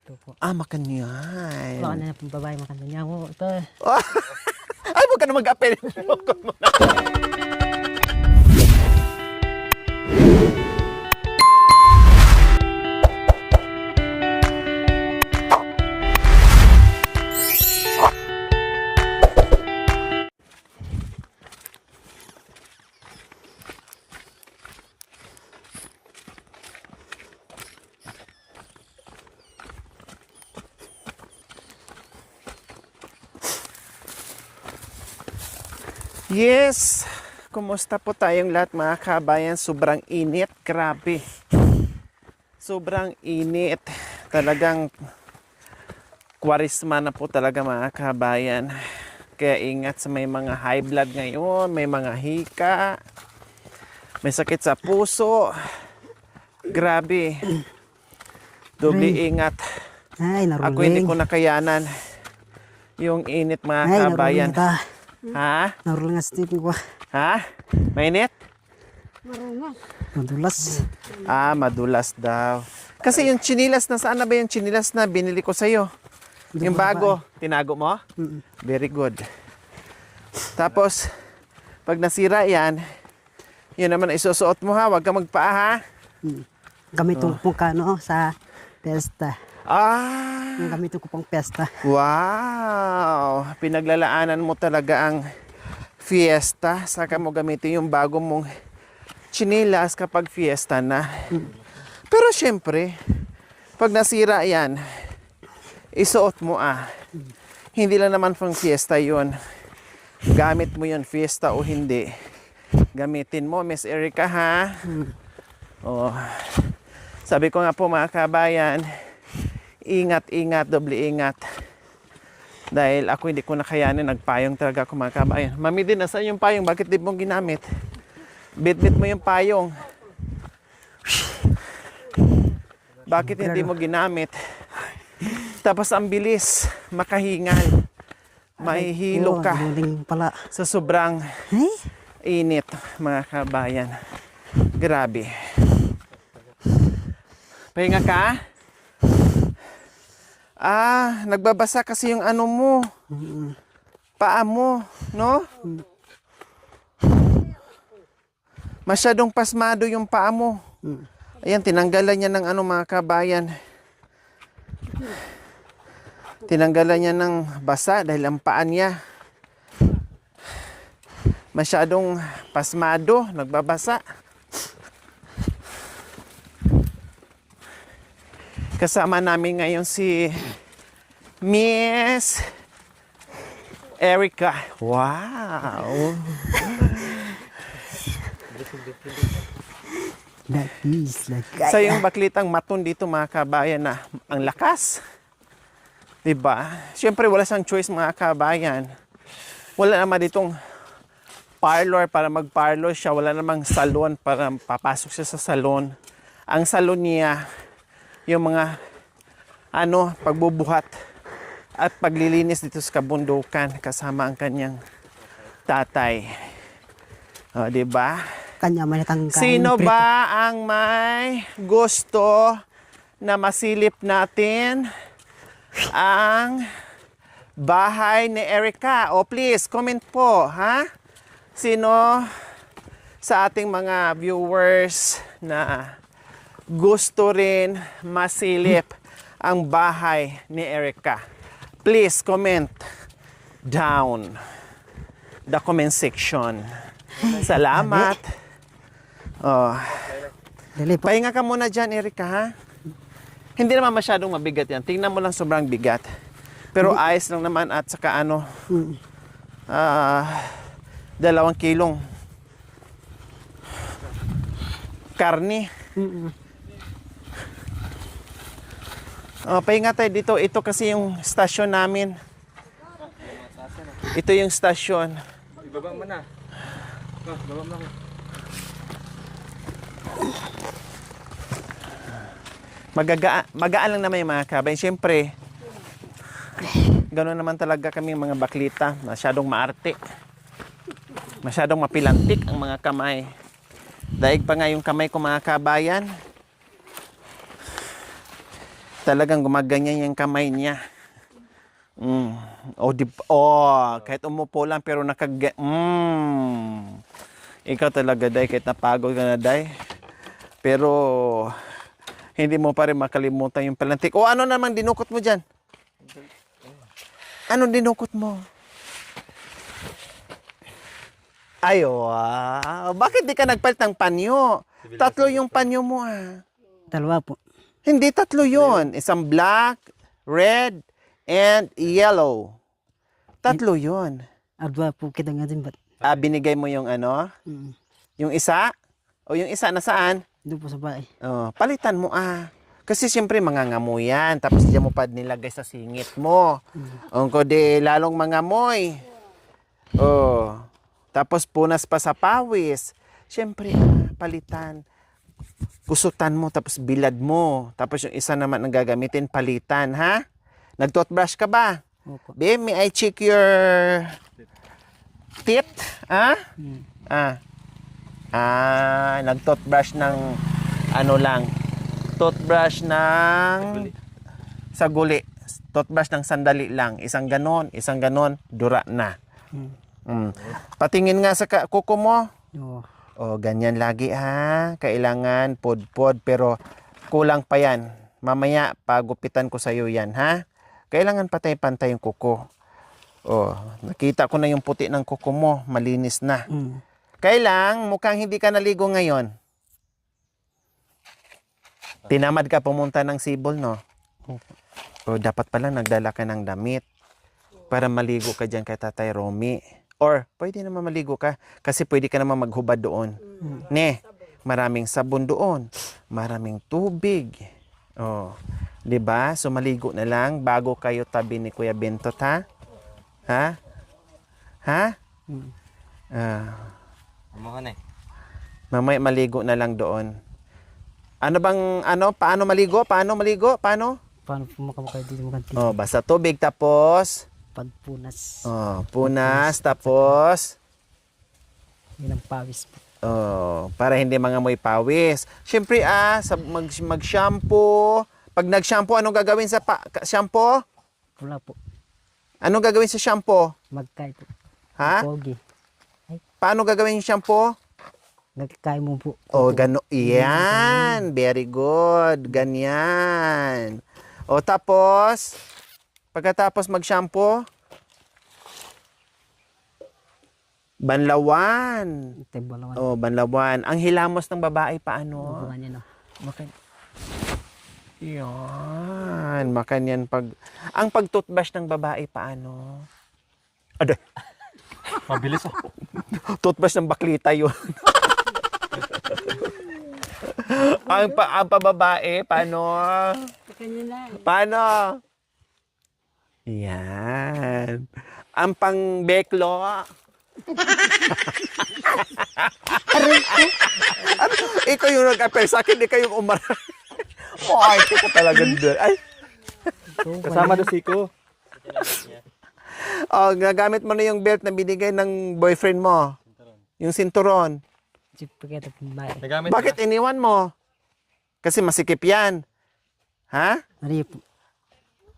Ito po. Ah, Makanyay. Baka na pong babae makanya ko. Ito. Ay, huwag ka na mag-apel. Yes, kumusta po tayong lahat mga kabayan? Sobrang init, grabe. Sobrang init. Talagang kwarisma na po talaga mga kabayan. Kaya ingat sa may mga high blood ngayon, may mga hika, may sakit sa puso. Grabe. Doble ingat. Ay, naruling. Ako hindi ko nakayanan yung init mga Ay, kabayan. naruling ka. Ha? Naruling nga sa tipi ko. Ha? Mainit? Madulas. Ah, madulas daw. Kasi yung chinilas na, saan na ba yung chinilas na binili ko sa'yo? Yung bago, tinago mo? Very good. Tapos, pag nasira yan, yun naman isusuot mo ha, huwag ka magpaa ha. Gamitin ko pong kano sa pesta. Ah, Yung gamitin ko pong pesta. wow. Pinaglalaanan mo talaga ang fiesta. Saka mo gamitin yung bago mong chinilas kapag fiesta na. Pero syempre, pag nasira yan, isuot mo ah. Hindi lang naman pang fiesta yun. Gamit mo yun, fiesta o hindi. Gamitin mo, Miss Erica ha. Oh. Sabi ko nga po mga kabayan, ingat, doble ingat. Dahil ako hindi ko nakayanin, nagpayong talaga ako mga kabayan. Mami din, nasaan yung payong? Bakit di mong ginamit? Bit-bit mo yung payong. Bakit hindi mo ginamit? Tapos ang bilis, makahingal. Mahihilo ka Naruling pala. sa sobrang Ay, init mga kabayan. Grabe. Pahinga ka? Ah, nagbabasa kasi yung ano mo. Paa mo, no? Masyadong pasmado yung paa mo. Ayan, tinanggalan niya ng ano mga kabayan. Tinanggalan niya ng basa dahil ang paa niya masyadong pasmado, nagbabasa. Kasama namin ngayon si Miss Erica. Wow! that is like... Sa yung baklitang maton dito mga kabayan na ang lakas. Diba? Siyempre wala siyang choice mga kabayan. Wala naman ditong parlor para mag-parlor siya. Wala namang salon para papasok siya sa salon. Ang salon niya, yung mga pagbubuhat at paglilinis dito sa kabundukan kasama ang kanyang tatay. O, diba? Kanya man itang kain. Sino ba ang may gusto na masilip natin ang bahay ni Erica? O please, comment po, ha? Sino sa ating mga viewers na gusto rin masilip ang bahay ni Erica? Please comment down the comment section. Salamat. Oh. Dali po. Pahinga ka muna dyan, Erica, ha? Hindi naman masyadong mabigat yan. Tingnan mo lang sobrang bigat. Pero ayos lang naman at saka 2 kilong karne. Oh, pahinga tayo dito. Ito kasi yung stasyon namin. Ito yung stasyon. Ibaba mo na. Baba mo na. Magaan lang naman yung mga kabay. Siyempre, gano'n naman talaga kami mga baklita. Masyadong maarte. Masyadong mapilantik ang mga kamay. Daig pa nga yung kamay ko mga kabayan. Talagang gumaganyan yung kamay niya. Kahit umupo lang pero Ikaw talaga, Day, kahit napagod ka na, Day. Pero hindi mo pa rin makalimutan yung palantik. O ano namang dinukot mo dyan? Ano dinukot mo? Ay, wow. Bakit di ka nagpalit ng panyo? 3 yung panyo mo, ah. Dalawa po. Hindi 3 yun. Isang black, red, and yellow. 3 yun. Adwa po kita nga din ba't? Binigay mo yung ano? Mm. Yung isa? O yung isa nasaan? Doon po sa bahay. Palitan mo, ah. Kasi siyempre mangangamoy yan. Tapos diyan mo pa nilagay sa singit mo. Ko di lalong mangamoy. Tapos punas pa sa pawis. Siyempre, palitan. Kusutan mo, tapos bilad mo. Tapos yung isa naman ang gagamitin, palitan, ha? Nag-toothbrush ka ba? Opo. Be, may I check your teeth? Ha? Nag-toothbrush ng ano lang. Toothbrush ng sa guli. Toothbrush ng sandali lang. Isang ganon, dura na. Patingin nga sa kuko mo. Oo. Ganyan lagi, ha. Kailangan pod-pod pero kulang pa yan. Mamaya pagupitan ko sa iyo yan, ha. Kailangan patay-pantay yung kuko. Nakita ko na yung puti ng kuko mo, malinis na. Kailang mukhang hindi ka naligo ngayon. Tinamad ka pumunta ng Sibol, no? Dapat pala nagdala ka ng damit para maligo ka dyan kay Tatay Romy. Or, pwede naman maligo ka kasi pwede ka naman maghubad doon. Maraming sabon doon. Maraming tubig. Diba? So, maligo na lang bago kayo tabi ni Kuya Bentot, ha? Ha? Mamaya maligo na lang doon. Paano maligo? Paano? Paano po makamukay dito makanti? Basta tubig tapos Pagpunas. Punas tapos Yun ang pawis po. para hindi mangamoy pawis. Siyempre mag-shampoo. Pag nag-shampoo, anong gagawin sa shampoo? Wala po. Anong gagawin sa shampoo? Magkay po. Ha? Pogi. Paano gagawin yung shampoo? Nagkay mo po. Gano. Yan. Very good. Ganyan. Tapos, pagkatapos mag-shampoo, banlawan. Balawan. Banlawan. Ang hilamos ng babae, paano? Balawan niya, no? Yan. Makanyan ang pag-toothbrush ng babae, paano? Aday. Mabilis, Toothbrush ng baklita yun. ang pababae, paano? Paano? Yan. Ang pang-beklo. Ikaw yung nag-apel sa akin, ikaw yung umaray. Ay, ito ka talaga doon. Ay. Kasama doon si Ko. Gagamit mo na yung belt na binigay ng boyfriend mo. Yung sinturon. Nagamit Bakit iniwan mo? Kasi masikip yan. Ha? Ari po.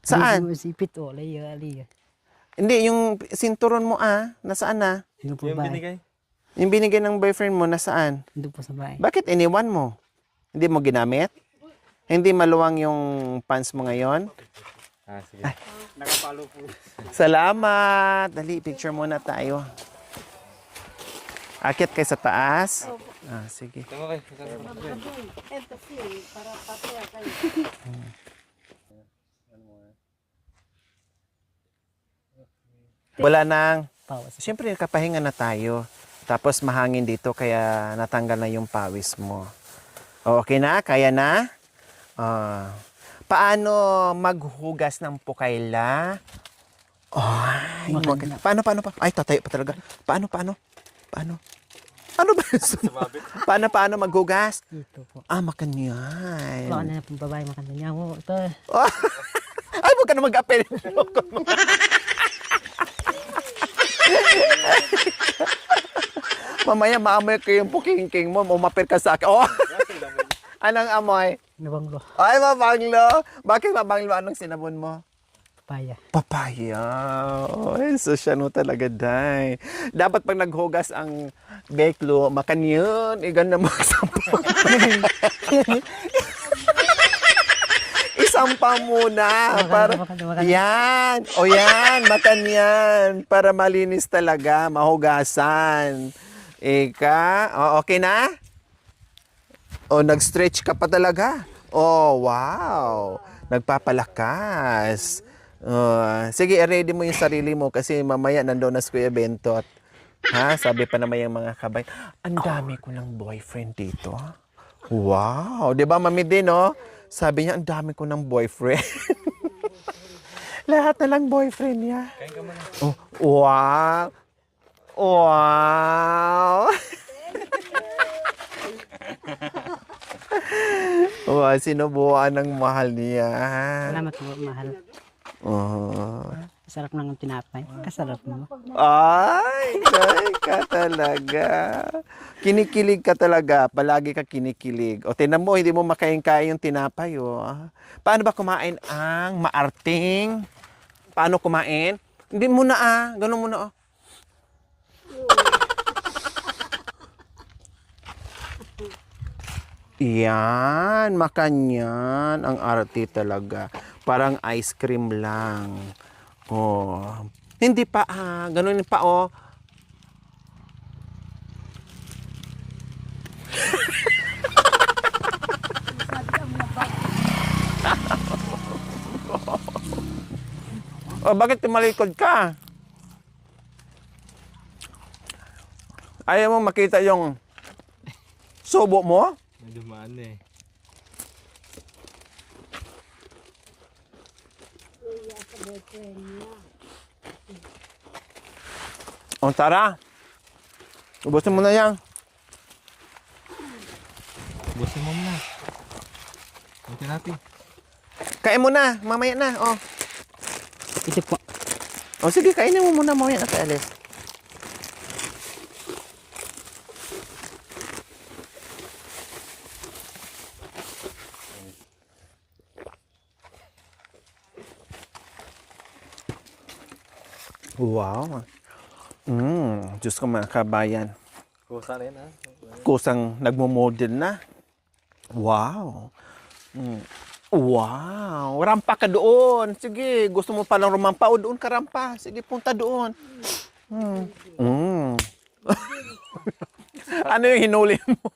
Saan? Sipit o. Aliya. Hindi, yung sinturon mo nasaan na? Doon po yung bahay. binigay. Yung binigay ng boyfriend mo, nasaan? Doon po sa bahay. Bakit iniwan mo? Hindi mo ginamit? Hindi maluwang yung pants mo ngayon? Sige. Nakapalo po. Salamat! Dali, picture muna tayo. Akit kayo sa taas? Sige. Tama kayo. Wala nang... Pawas. Siyempre, kapahinga na tayo. Tapos mahangin dito, kaya natanggal na yung pawis mo. Okay na? Kaya na? Paano maghugas ng pukayla? Paano? Ay, tatay pa talaga. Paano? Ano ba yun? Paano maghugas? Dito po. Makanyan. Baka na pong babae makanta niya ako. Ito. Ay, huwag ka na mag-apel. Mamaya maamoy ko yung puking-king mo, umapir ka sa akin. Anong amoy? Nabanglo. Ay, mabanglo. Bakit mabanglo? Anong sinabon mo? Papaya. Papaya. Ay, so siya no talaga, day. Dapat pag naghugas ang beklo, makanyon, igan na magsampang. Isampa muna. Para, yan. O yan, makanyan. Para malinis talaga, mahugasan. Ika, okay na? O, nag-stretch ka pa talaga. Oh, wow. Nagpapalakas. Sige, ready mo yung sarili mo kasi mamaya nandoon na si Kuya Bentot. Ha? Sabi pa naman yung mga kabay. Ang dami ko ng boyfriend dito. Wow. Di ba, mami din, no? Sabi niya, ang dami ko ng boyfriend. Lahat na lang boyfriend niya. Oh, wow. Wow. Wow, sinubuan ng mahal niya. Salamat po, mahal. Oh. Sarap ng tinapay. Kasarap mo. Ay, ka talaga. Kinikilig ka talaga. Palagi ka kinikilig. O, tinan mo, hindi mo makain-kain yung tinapay, oh. Paano ba kumain ang maarting? Paano kumain? Hindi mo na, ganun mo na, oh. Yan, makanyan. Ang arte talaga. Parang ice cream lang. Oh. Hindi pa, ganun pa, oh. Oh, bakit tumalikod ka? Ayaw mo makita yung subo mo? May dumaan eh. O, tara. Ubusin mo na yan. Busin mo muna. Kunti natin. Kain mo na. Mamaya na. O. Ito po. O, sige. Kainin mo muna. Mamaya na tayo alis. Wow. Diyos ko mga kabayan. Kusa rin ha. Kusang nagmo-model na. Wow. Wow. Rampa ka doon. Sige, gusto mo palang rumampa o doon ka rampa. Sige, punta doon. Ano yung hinuli mo?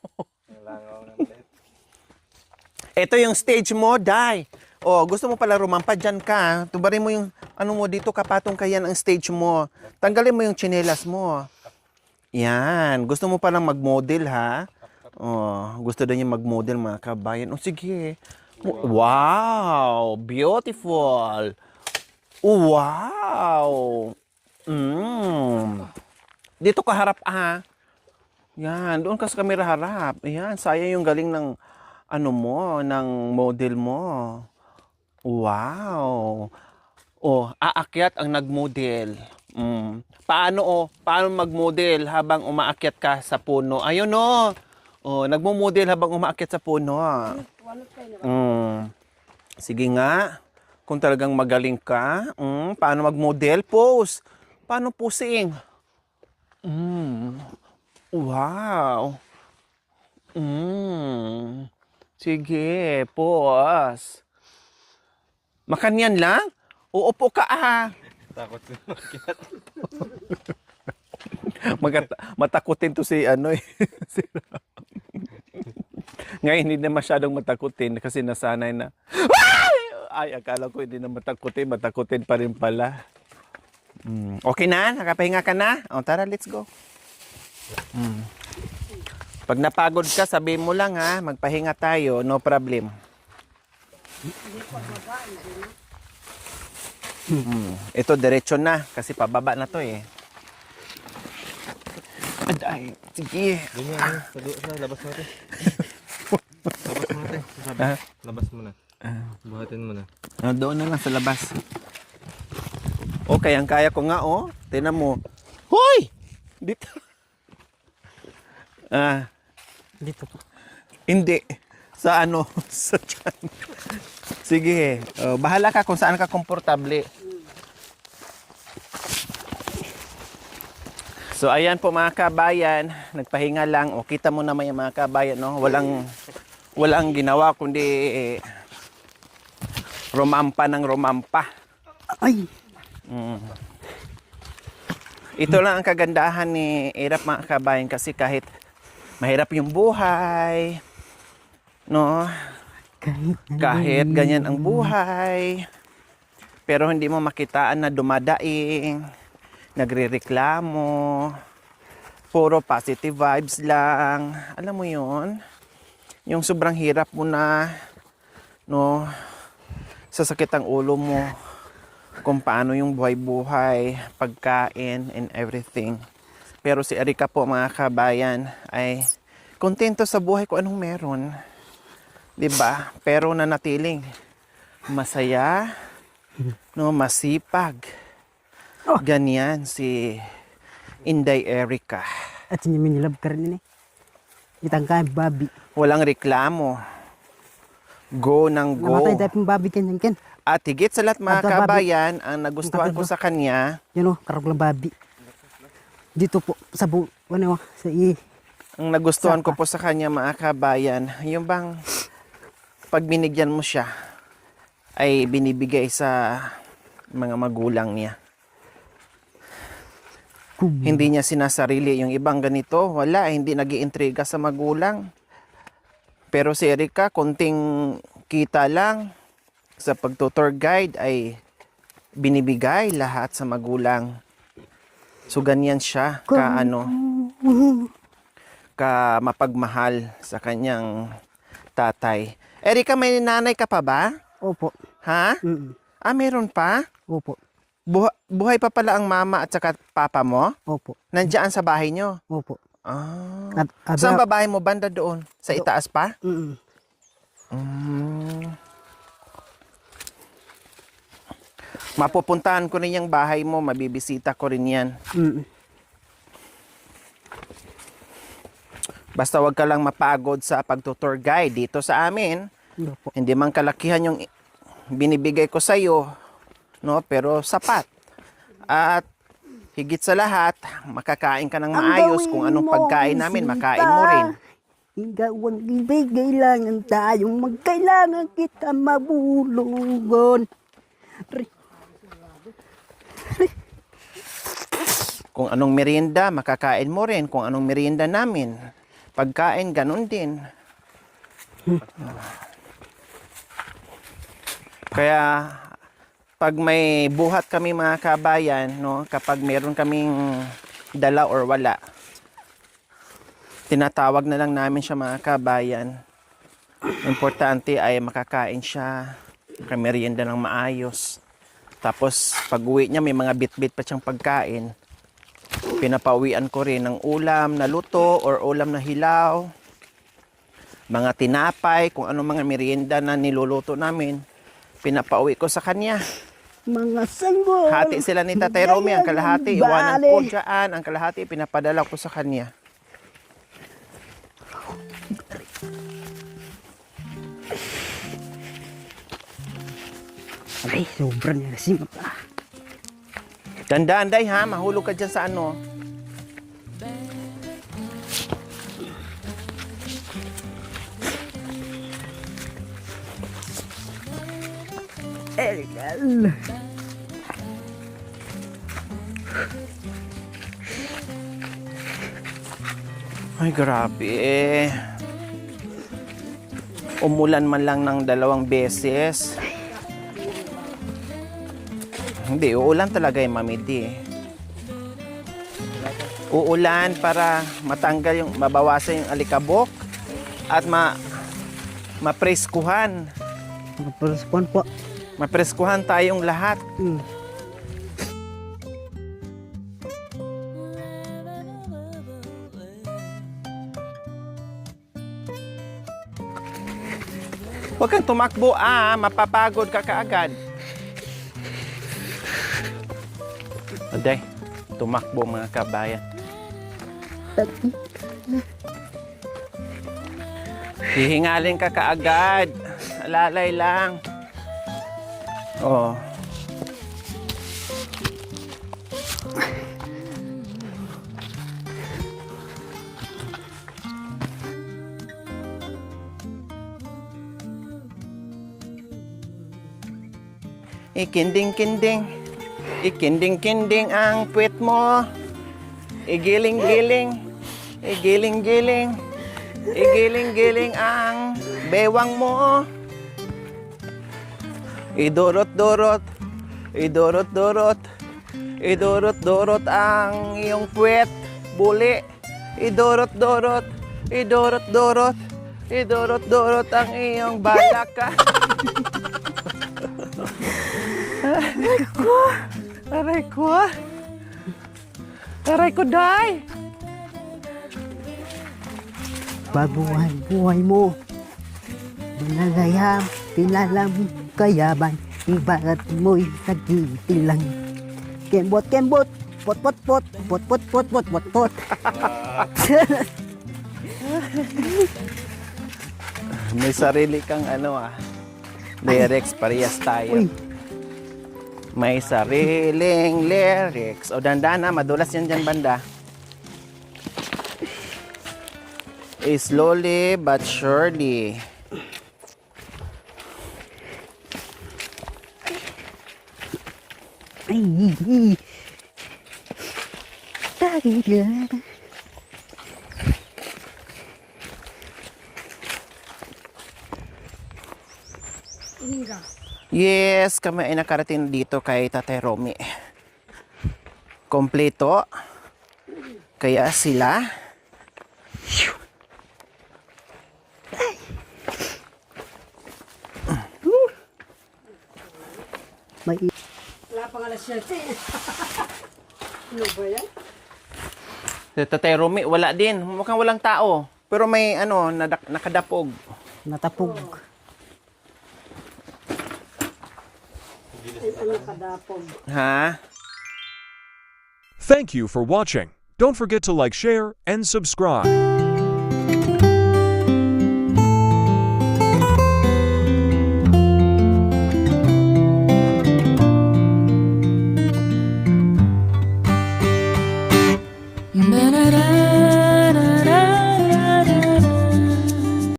Ito yung stage mo, Day. Oh, gusto mo pala rumampa, dyan ka. Tubarin mo yung, ano mo, dito kapatong ka yan ang stage mo. Tanggalin mo yung tsinelas mo. Yan. Gusto mo palang mag-model, ha? Oh, gusto din yung mag-model, mga kabayan. Oh, sige. Wow! Beautiful! Wow! Dito ka harap, ha? Yan. Doon ka sa kamera harap. Yan. Sayang yung galing ng, ano mo, ng model mo. Wow! Oh, aakyat ang nag-model. Paano mag-model habang umaakyat ka sa puno? Ayun oh. Oh, nagmo-model habang umaakyat sa puno. Sige nga. Kung talagang magaling ka, paano mag-model? Pose. Paano posing? Wow. Sige, pose. Makanyan lang? Uupo ka, Takot ko. Matakutin to si ano eh. Ngayon hindi na masyadong matakutin kasi nasanay na. Ay, akala ko hindi na matakutin pa rin pala. Okay na? Nakapahinga ka na? O, tara, let's go. Pag napagod ka, sabihin mo lang ha, magpahinga tayo, no problem. Ito diretso na kasi pababa na to eh. Aday, sige. Ganyan, sa labas mo natin. Labas mo natin. Labas mo na. Buhatin mo na. Doon na lang sa labas. Okay, ang kaya ko nga oh. Tingnan mo. Hoy! Dito. Dito po. Hindi. sa ano, sa tiyan. Sige, bahala ka kung saan ka komportable. So ayan po mga kabayan, nagpahinga lang. O kita mo naman yung mga kabayan, no? Walang ginawa kundi romampa ng romampa. Ay, Ito lang ang kagandahan ni Irap mga kabayan kasi kahit mahirap yung buhay, no? Kahit ganyan ang buhay, pero hindi mo makitaan na dumadaing, nagrereklamo, puro positive vibes lang. Alam mo yun? Yung sobrang hirap mo na, no? Sasakit ang ulo mo kung paano yung buhay-buhay, pagkain, and everything. Pero si Erika po mga kabayan ay kontento sa buhay kung anong meron. 'Di ba? Pero nanatiling masaya, no, masipag. Ganyan si Inday Erika. at sinyamin ka rin itang kaya babi. Walang reklamo. Go ng go. Namatay dahil yung babi kanyan ken. At higit sa lahat mga Adto, babi. kabayan, ang nagustuhan ko sa kanya, Yan o, karaglang babi. Dito po, sa sa ang nagustuhan ko po sa kanya mga kabayan, yung bang pag binigyan mo siya, ay binibigay sa mga magulang niya. Hindi niya sinasarili yung ibang ganito. Wala, hindi nag-iintriga sa magulang. Pero si Erika, konting kita lang sa pagtutour guide ay binibigay lahat sa magulang. So ganyan siya ka mapagmahal sa kanyang tatay. Erika, may nanay ka pa ba? Opo. Ha? Ah, meron pa? Opo. Buhay pa pala ang mama at saka papa mo? Opo. Nandiyan sa bahay nyo? Opo. Ah. At Saan ba bahay mo? Banda doon? Sa itaas pa? Mm. Mapupuntahan ko rin yung bahay mo. Mabibisita ko rin yan. Mm. Basta wag ka lang mapagod sa pagtutour guide dito sa amin. Opo. Hindi man kalakihan yung binibigay ko sa'yo, no? Pero sapat. At higit sa lahat, makakain ka ng maayos. Kung anong pagkain namin, makain mo rin. Ikaw ang ibig, kailangan tayong magkailangan kita mabulugon. Kung anong merienda, makakain mo rin. Kung anong merienda namin, pagkain, ganun din. Kaya, pag may buhat kami mga kabayan, no, kapag meron kaming dala or wala, tinatawag na lang namin siya mga kabayan. Importante ay makakain siya, merienda ng maayos. Tapos, pag uwi niya, may mga bit-bit pa siyang pagkain. Pinapauwian ko rin ng ulam na luto or ulam na hilaw. Mga tinapay, kung ano mga merienda na niluluto namin, pinapauwi ko sa kanya. Mga sanggol. Hati sila ni Tatay Romy, ang kalahati, iwanan ko dyan. Ang kalahati, pinapadala ko sa kanya. Ay, sobrang nalasim pa. Tandaan, Day, ha? Mahulog ka dyan sa ano. Ergal. Ay, grabe. Umulan man lang ng 2 beses. Hindi, uulan talaga yung mamiti. Uulan para matanggal yung, mabawasan yung alikabok at mapreskuhan. Mapreskuhan po. Mapreskuhan tayong lahat. Huwag kang tumakbo, mapapagod ka kaagad. Aday, tumakbo mga kabayan. Hihingalin ka kaagad. Alalay lang. Oh. Ikinding-kinding. Ikinding-kinding ang puwet mo. Igiling-giling. Igiling-giling. Igiling-giling ang bewang mo. Idurot-durot. Idurot-durot. Idurot-durot ang iyong puwet. Buli. Idurot-durot. Idurot-durot. Idurot-durot ang iyong balaka. Aray ko. Aray ko. Aray ko, day. Babuhay-buhay mo. Binagayam, tilalam, kayaban. Ibarat mo'y sagiting lang. Kembot, kembot. Pot, pot, pot. Pot, pot, pot, pot, pot, pot. May sarili kang lyrics, parehas tayo. Uy, May sariling lyrics. O dandan na, madulas yan dyan banda. Slowly but surely. ay. Tagila. Yes, kami ay nakarating dito kay Tatay Romy. Kompleto. Kaya sila May si Tatay Romy, wala din. Mukhang walang tao. Pero may nakadapog. natapog. Ha? Thank you for watching. Don't forget to like, share, and subscribe.